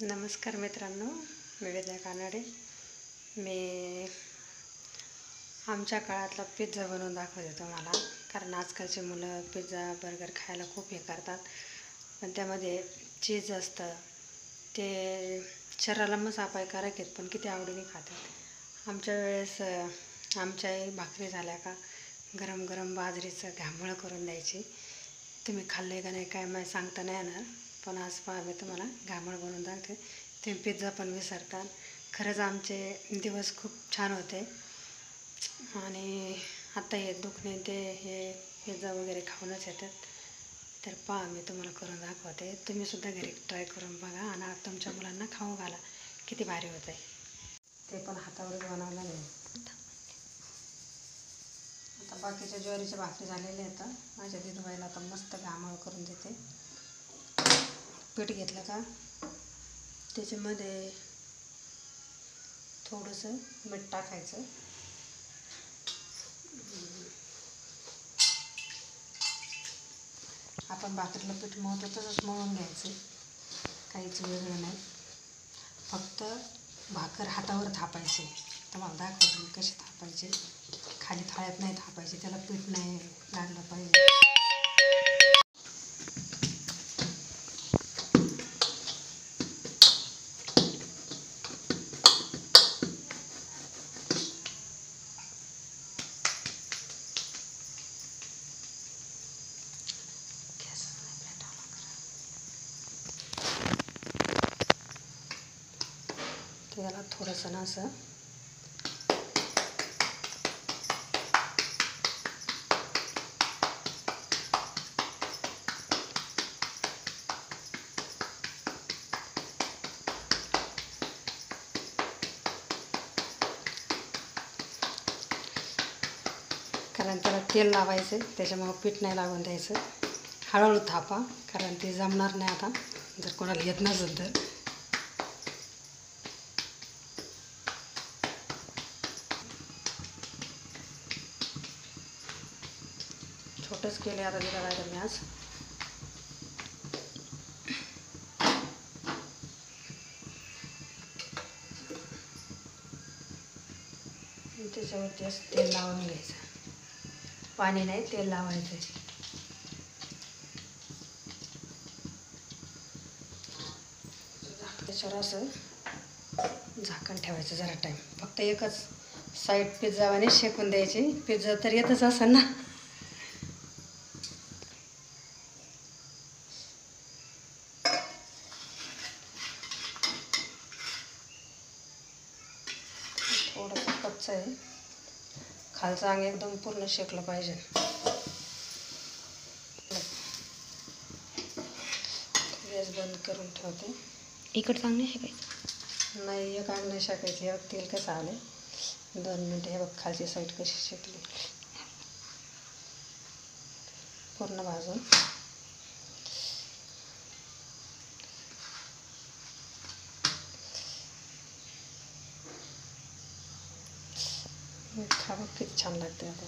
नमस्कार मित्रांनो, मी विद्या कानडे. मी आमच्या काळातला पिझ्झा बनवून दाखवते तुम्हाला. कारण आजकालची मुलं पिझ्झा बर्गर खायला खूप हे करतात, पण त्यामध्ये चीज असतं. ते शरीराला मस्त अपायकारक आहेत, पण किती आवडीने खातात. आमच्या वेळेस आमच्या आई भाकरी झाल्या का गरम गरम बाजरीचं घामोळं करून द्यायची. तुम्ही खाल्ले का नाही काय माहिती सांगता नाही येणार, पण आज पहा मी तुम्हाला घामोळं बनवून दाखवते. तुम्ही पिझ्झा पण विसरता. खरंच आमचे दिवस खूप छान होते. आणि आता हे दुखणे ते हे पिझ्झा वगैरे खाऊनच येतात. तर पहा मी तुम्हाला करून दाखवते. तुम्हीसुद्धा घरी ट्राय करून बघा आणि तुमच्या मुलांना खाऊ घाला. किती भारी होत आहे. ते पण हातावरच बनवलं नाही. आता बाकीच्या ज्वारीच्या भाकरी झालेल्या आहेत. माझ्या दिदूबाईला आता मस्त घामोळं करून देते. पीठ घेतलं का त्याच्यामध्ये थोडंसं मीठ टाकायचं. आपण भाकरीला पीठ मळतो तसंच मळून घ्यायचं, काहीच वेगळं नाही. फक्त भाकर हातावर थापायची. तुम्हाला दाखवतो मी कशी थापायची. खाली थाळ्यात नाही थापायची, त्याला पीठ नाही लागलं पाहिजे. त्याला थोडंसं ना असं कारण त्याला तेल लावायचं, त्याच्यामुळं पीठ नाही लागून द्यायचं. हळूहळू थापा, कारण ते जमणार नाही आता जर कोणाला येत नसेल तर. छोटंच केले आता तिला लागेल मी आज. त्याच्यावरती असं तेल लावून घ्यायचं. पाणी नाही, तेल लावायचं. त्याच्यावर असं झाकण ठेवायचं जरा टाईम. फक्त एकच साईड पिझ्झावाने शेकून द्यायची. पिझ्झा तर येतच असेल ना. थोडंसं कच्चं आहे, खालचं अंग एकदम पूर्ण शेकलं पाहिजे. गॅस बंद करून ठेवते. इकडं चांगलं शेकायचं नाही, एक अंग नाही शेकायचं. हे तेल कसं आलं 2 मिनटं. हे बघ खालची साईड कशी शेकली, पूर्ण भाजून. खा बघ किती छान लागते आता.